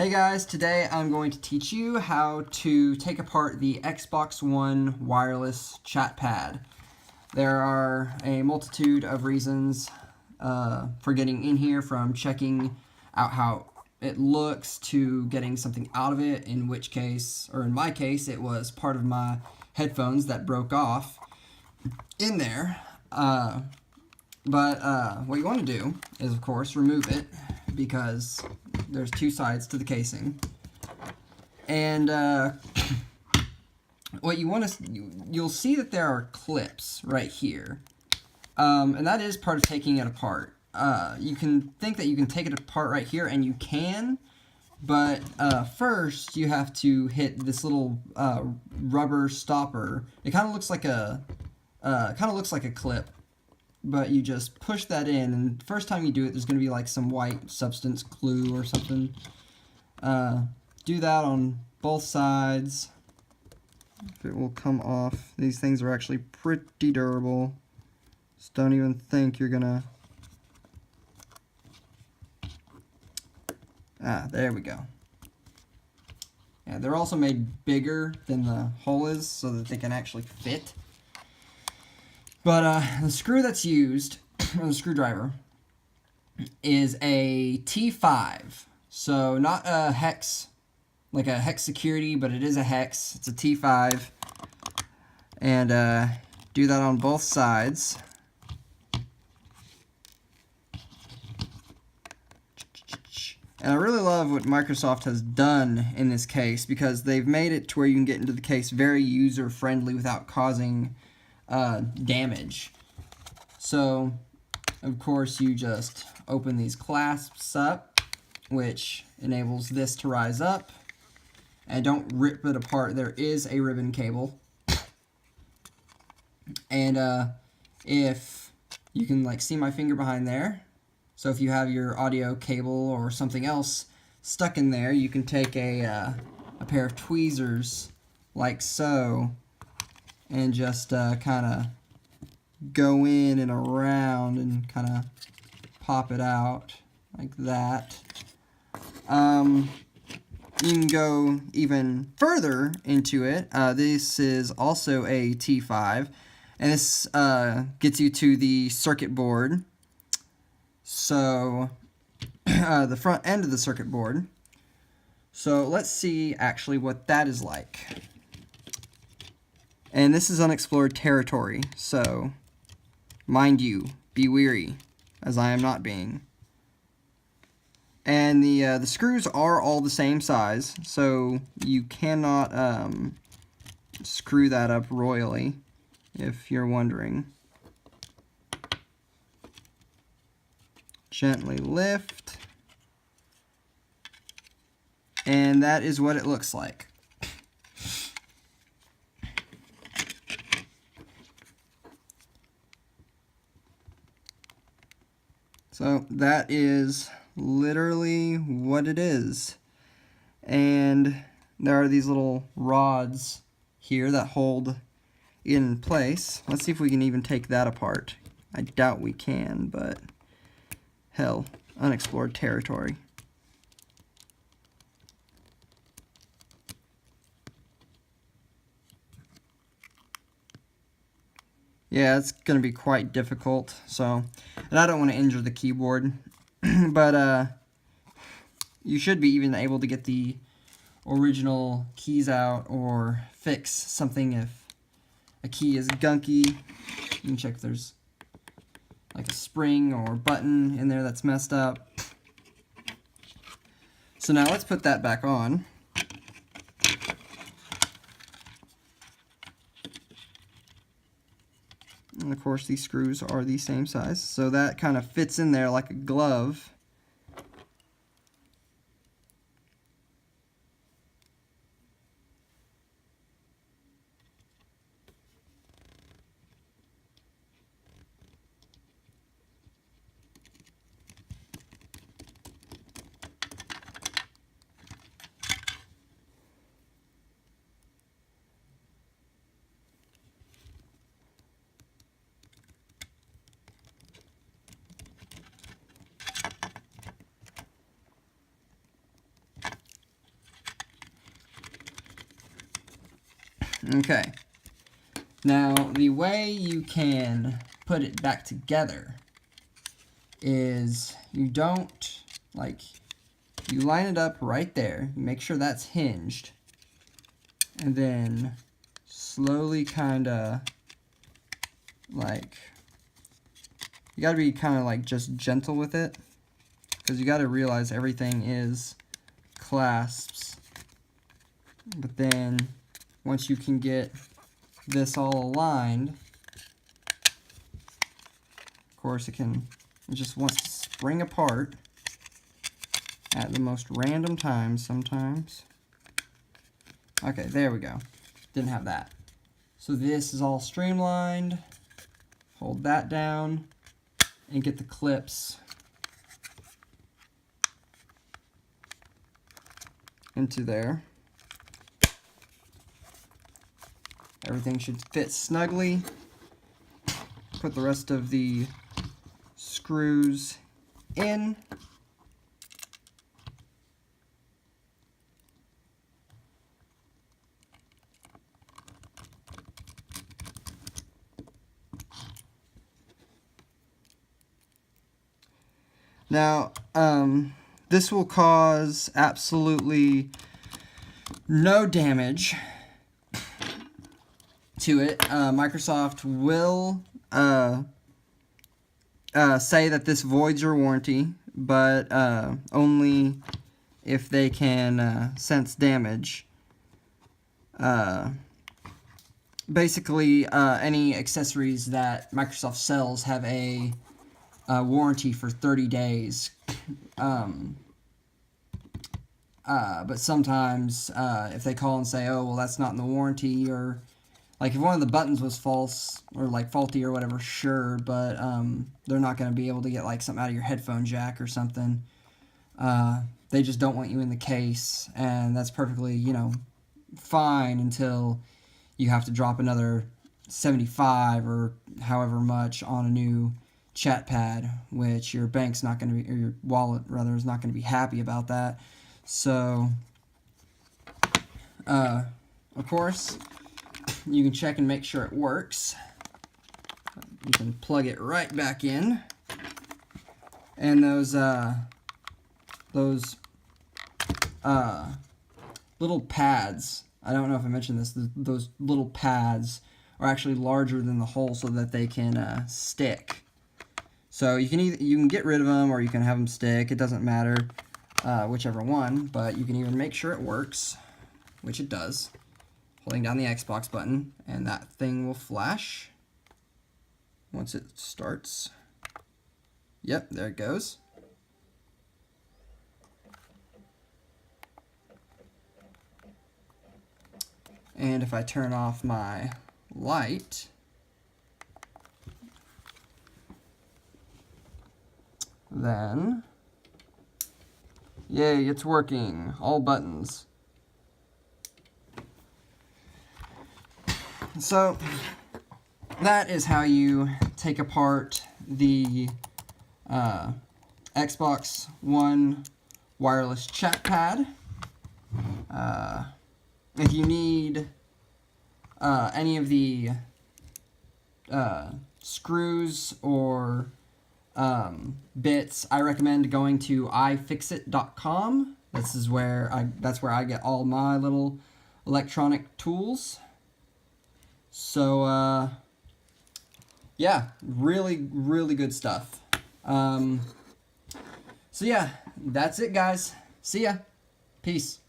Hey guys, today I'm going to teach you how to take apart the Xbox One Wireless Chatpad. There are a multitude of reasons for getting in here, from checking out how it looks to getting something out of it, in which case, or in my case, it was part of my headphones that broke off in there. But what you want to do is, of course, remove it, because there's two sides to the casing. And what you want to, you'll see that there are clips right here. And that is part of taking it apart. You can think that you can take it apart right here, and you can, but first you have to hit this little rubber stopper. It kind of looks like a clip, but you just push that in, and the first time you do it, there's going to be like some white substance, glue or something. Do that on both sides. If it will come off. These things are actually pretty durable. Just don't even think you're gonna... there we go. Yeah, they're also made bigger than the hole is so that they can actually fit. But the screw that's used, or the screwdriver, is a T5. So not a hex, like a hex security, but it is a hex. It's a T5. And do that on both sides. And I really love what Microsoft has done in this case, because they've made it to where you can get into the case very user-friendly without causing damage. So, of course, you just open these clasps up, which enables this to rise up. And don't rip it apart. There is a ribbon cable. And if you can like see my finger behind there, so if you have your audio cable or something else stuck in there, you can take a pair of tweezers like so, and just kind of go in and around and kind of pop it out like that. You can go even further into it. This is also a T5, and this gets you to the circuit board. So the front end of the circuit board. So let's see actually what that is like. And this is unexplored territory, so mind you, be weary, as I am not being. And the screws are all the same size, so you cannot screw that up royally, if you're wondering. Gently lift, and that is what it looks like. So that is literally what it is. And there are these little rods here that hold in place. Let's see if we can even take that apart. I doubt we can, but hell, unexplored territory. Yeah, it's going to be quite difficult, so, and I don't want to injure the keyboard, but you should be even able to get the original keys out or fix something if a key is gunky. You can check if there's like a spring or button in there that's messed up. So now let's put that back on. And of course these screws are the same size, so that kind of fits in there like a glove. Okay. Now, the way you can put it back together is you don't, like, you line it up right there. You make sure that's hinged. And then slowly kind of, like, you got to be kind of, like, just gentle with it. Because you got to realize everything is clasps. But then, once you can get this all aligned, of course it just wants to spring apart at the most random times sometimes. Okay, there we go. Didn't have that. So this is all streamlined. Hold that down and get the clips into there. Everything should fit snugly. Put the rest of the screws in. Now, this will cause absolutely no damage to it. Microsoft will say that this voids your warranty, but only if they can sense damage. Basically, any accessories that Microsoft sells have a warranty for 30 days. But sometimes if they call and say, oh, well, that's not in the warranty, or like if one of the buttons was false or like faulty or whatever, sure, but they're not going to be able to get like something out of your headphone jack or something. They just don't want you in the case, and that's perfectly, you know, fine until you have to drop another 75 or however much on a new Chatpad, which your bank's not going to be, or your wallet rather, is not going to be happy about that. So, of course, you can check and make sure it works. You can plug it right back in, and those little pads, I don't know if I mentioned this, those little pads are actually larger than the hole so that they can stick. So you can get rid of them or you can have them stick. It doesn't matter, whichever one, but you can even make sure it works, which it does. Holding down the Xbox button, and that thing will flash once it starts. Yep, there it goes. And if I turn off my light, then, yay, it's working. All buttons. So, that is how you take apart the Xbox One Wireless Chatpad. If you need any of the screws or bits, I recommend going to ifixit.com. That's where I get all my little electronic tools. So yeah, really, really good stuff. So yeah, that's it, guys. See ya. Peace.